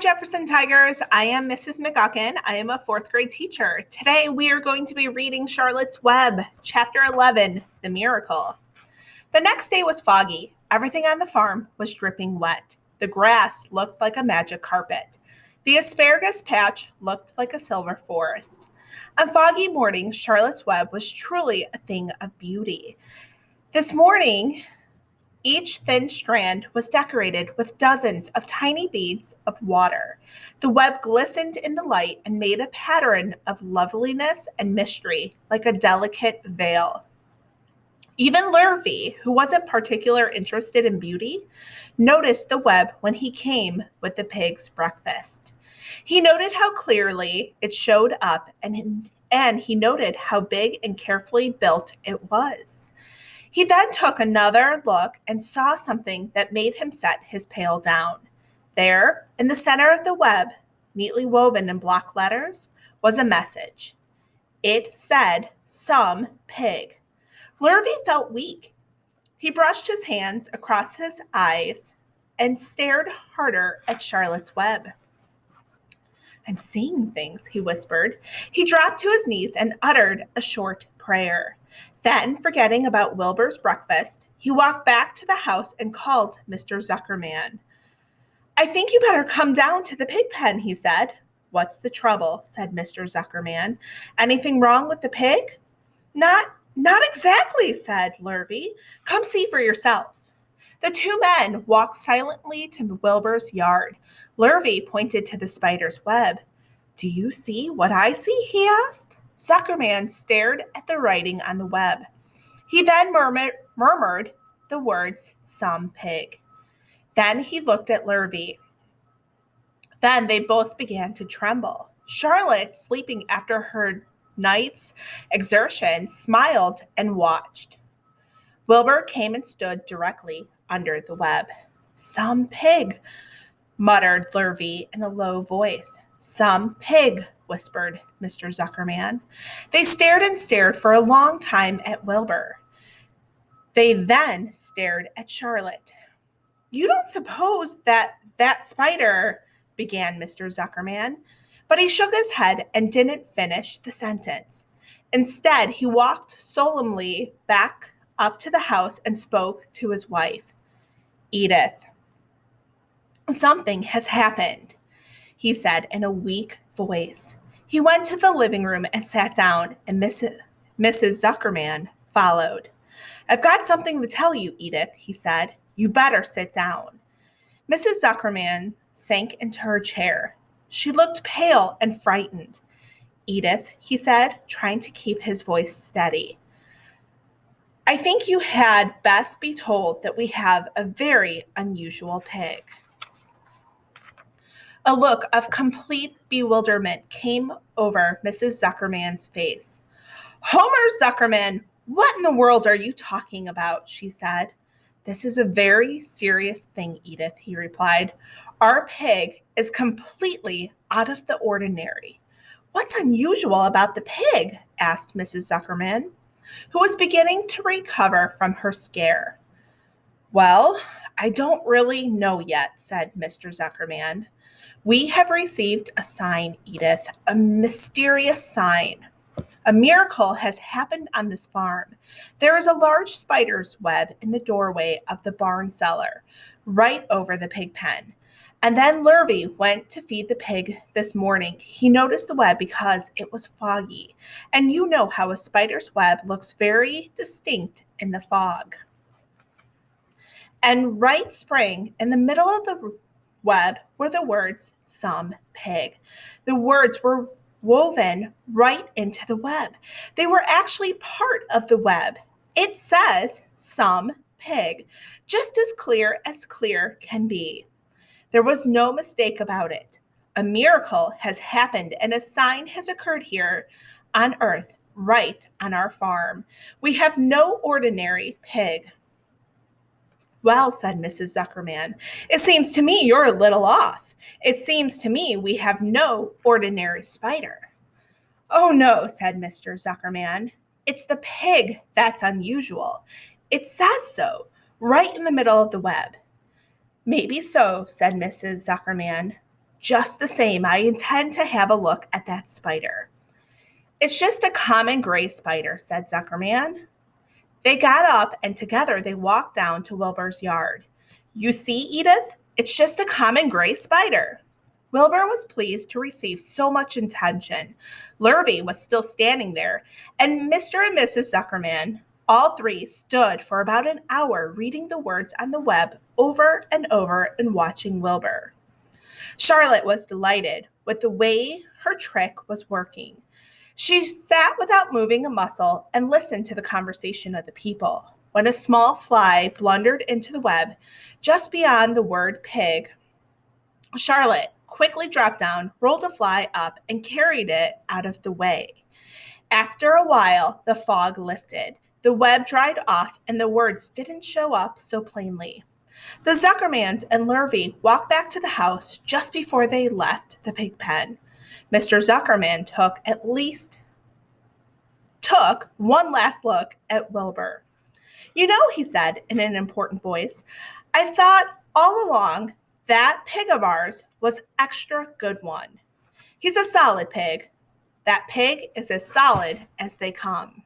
Jefferson Tigers. I am Mrs. McGuckin. I am a fourth grade teacher. Today we are going to be reading Charlotte's Web, Chapter 11, The Miracle. The next day was foggy. Everything on the farm was dripping wet. The grass looked like a magic carpet. The asparagus patch looked like a silver forest. On foggy mornings, Charlotte's Web was truly a thing of beauty. This morning, each thin strand was decorated with dozens of tiny beads of water. The web glistened in the light and made a pattern of loveliness and mystery, like a delicate veil. Even Lurvy, who wasn't particularly interested in beauty, noticed the web when he came with the pig's breakfast. He noted how clearly it showed up, and he noted how big and carefully built it was. He then took another look and saw something that made him set his pail down. There, in the center of the web, neatly woven in block letters, was a message. It said, "Some pig." Lurvy felt weak. He brushed his hands across his eyes and stared harder at Charlotte's Web. "I'm seeing things," he whispered. He dropped to his knees and uttered a short prayer. Then, forgetting about Wilbur's breakfast, he walked back to the house and called Mr. Zuckerman. "I think you better come down to the pig pen," he said. "What's the trouble?" said Mr. Zuckerman. "Anything wrong with the pig?" Not exactly," said Lurvy. "Come see for yourself." The two men walked silently to Wilbur's yard. Lurvy pointed to the spider's web. "Do you see what I see?" he asked. Zuckerman stared at the writing on the web. He then murmured the words, "Some pig." Then he looked at Lurvy. Then they both began to tremble. Charlotte, sleeping after her night's exertion, smiled and watched. Wilbur came and stood directly under the web. "Some pig," muttered Lurvy in a low voice. "Some pig," whispered Mr. Zuckerman. They stared and stared for a long time at Wilbur. They then stared at Charlotte. "You don't suppose that spider," began Mr. Zuckerman, but he shook his head and didn't finish the sentence. Instead, he walked solemnly back up to the house and spoke to his wife. "Edith, something has happened," he said in a weak voice. He went to the living room and sat down, and Mrs. Zuckerman followed. "I've got something to tell you, Edith," he said. "You better sit down." Mrs. Zuckerman sank into her chair. She looked pale and frightened. "Edith," he said, trying to keep his voice steady, "I think you had best be told that we have a very unusual pig." A look of complete bewilderment came over Mrs. Zuckerman's face. "Homer Zuckerman, what in the world are you talking about?" she said. "This is a very serious thing, Edith," he replied. "Our pig is completely out of the ordinary." "What's unusual about the pig?" asked Mrs. Zuckerman, who was beginning to recover from her scare. "Well, I don't really know yet," said Mr. Zuckerman. "We have received a sign, Edith, a mysterious sign. A miracle has happened on this farm. There is a large spider's web in the doorway of the barn cellar, right over the pig pen. And then Lurvy went to feed the pig this morning. He noticed the web because it was foggy, and you know how a spider's web looks very distinct in the fog. And right spring, in the middle of the web were the words, 'Some pig.' The words were woven right into the web. They were actually part of the web. It says, 'Some pig,' just as clear can be. There was no mistake about it. A miracle has happened and a sign has occurred here on earth, right on our farm. We have no ordinary pig." "Well," said Mrs. Zuckerman, "it seems to me you're a little off. It seems to me we have no ordinary spider." "Oh, no," said Mr. Zuckerman. "It's the pig that's unusual. It says so, right in the middle of the web." "Maybe so," said Mrs. Zuckerman. Just the same, I intend to have a look at that spider. It's just a common gray spider, said Zuckerman. They got up and together they walked down to Wilbur's yard. You see, Edith, it's just a common gray spider. Wilbur was pleased to receive so much attention. Lurvy was still standing there, and Mr. and Mrs. Zuckerman, all three, stood for about an hour reading the words on the web over and over and watching Wilbur. Charlotte was delighted with the way her trick was working. She sat without moving a muscle and listened to the conversation of the people. When a small fly blundered into the web just beyond the word pig, Charlotte quickly dropped down, rolled the fly up, and carried it out of the way. After a while, the fog lifted. The web dried off, and the words didn't show up so plainly. The Zuckermans and Lurvy walked back to the house just before they left the pig pen. Mr. Zuckerman took one last look at Wilbur. You know, he said in an important voice, I thought all along that pig of ours was extra good one. He's a solid pig. That pig is as solid as they come.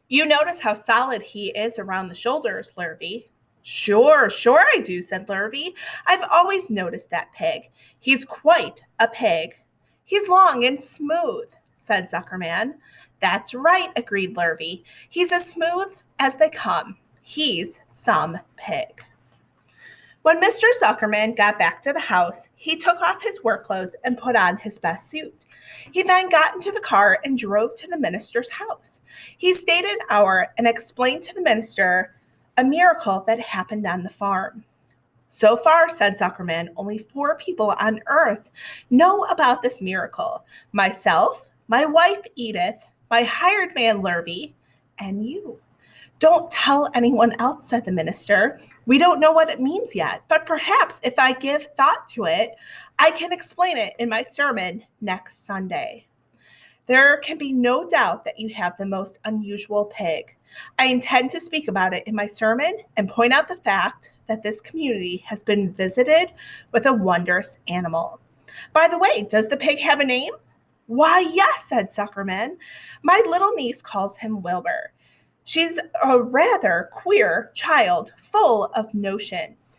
You notice how solid he is around the shoulders, Lurvy. Sure I do, said Lurvy. I've always noticed that pig. He's quite a pig. He's long and smooth, said Zuckerman. That's right, agreed Lurvy. He's as smooth as they come. He's some pig. When Mr. Zuckerman got back to the house, he took off his work clothes and put on his best suit. He then got into the car and drove to the minister's house. He stayed an hour and explained to the minister a miracle that happened on the farm. So far, said Zuckerman, only 4 people on earth know about this miracle. Myself, my wife Edith, my hired man Lurvy, and you. Don't tell anyone else, said the minister. We don't know what it means yet, but perhaps if I give thought to it, I can explain it in my sermon next Sunday. There can be no doubt that you have the most unusual pig. I intend to speak about it in my sermon and point out the fact that this community has been visited with a wondrous animal. By the way, does the pig have a name? Why, yes, said Zuckerman. My little niece calls him Wilbur. She's a rather queer child, full of notions.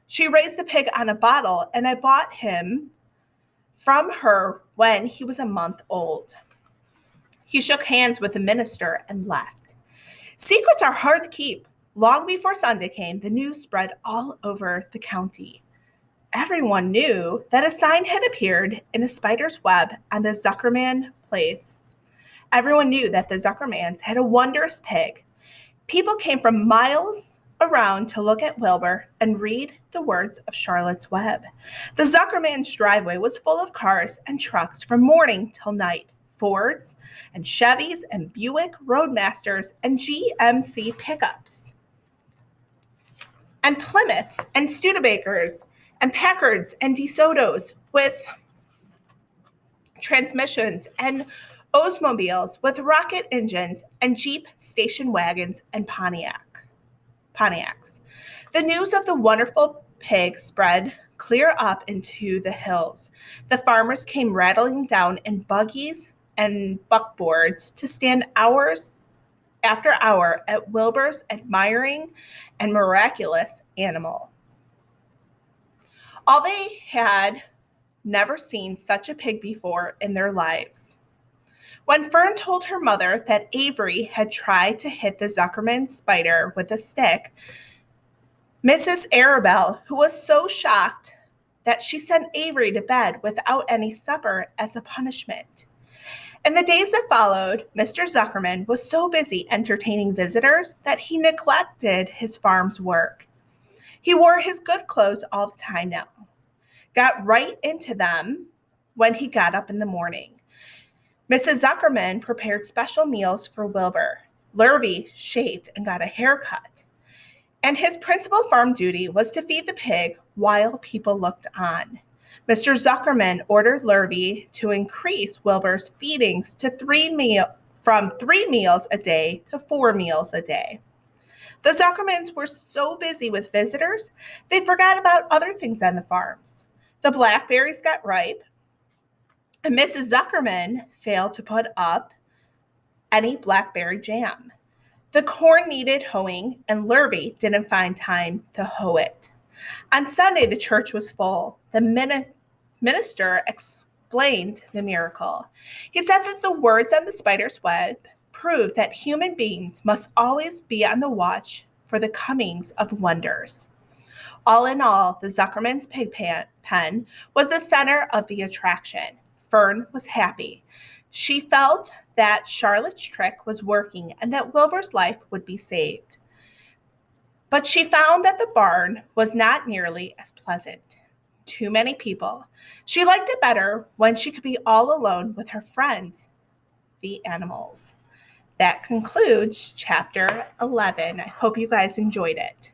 She raised the pig on a bottle, and I bought him from her when he was a month old. He shook hands with the minister and left. Secrets are hard to keep. Long before Sunday came, the news spread all over the county. Everyone knew that a sign had appeared in a spider's web on the Zuckerman place. Everyone knew that the Zuckermans had a wondrous pig. People came from miles around to look at Wilbur and read the words of Charlotte's Web. The Zuckerman's driveway was full of cars and trucks from morning till night. Fords and Chevys and Buick Roadmasters and GMC pickups. And Plymouths and Studebakers and Packards and DeSotos with transmissions and Oldsmobiles with rocket engines and Jeep station wagons and Pontiacs. The news of the wonderful pig spread clear up into the hills. The farmers came rattling down in buggies and buckboards to stand hours after hour at Wilbur's admiring and miraculous animal. All they had never seen such a pig before in their lives. When Fern told her mother that Avery had tried to hit the Zuckerman spider with a stick, Mrs. Arabelle, who was so shocked that she sent Avery to bed without any supper as a punishment. In the days that followed, Mr. Zuckerman was so busy entertaining visitors that he neglected his farm's work. He wore his good clothes all the time now, got right into them when he got up in the morning. Mrs. Zuckerman prepared special meals for Wilbur. Lurvy shaved and got a haircut. And his principal farm duty was to feed the pig while people looked on. Mr. Zuckerman ordered Lurvy to increase Wilbur's feedings to from 3 meals a day to 4 meals a day. The Zuckermans were so busy with visitors, they forgot about other things on the farms. The blackberries got ripe, and Mrs. Zuckerman failed to put up any blackberry jam. The corn needed hoeing, and Lurvy didn't find time to hoe it. On Sunday, the church was full. The minister explained the miracle. He said that the words on the spider's web proved that human beings must always be on the watch for the comings of wonders. All in all, the Zuckerman's pig pen was the center of the attraction. Fern was happy. She felt that Charlotte's trick was working and that Wilbur's life would be saved. But she found that the barn was not nearly as pleasant. Too many people. She liked it better when she could be all alone with her friends, the animals. That concludes chapter 11. I hope you guys enjoyed it.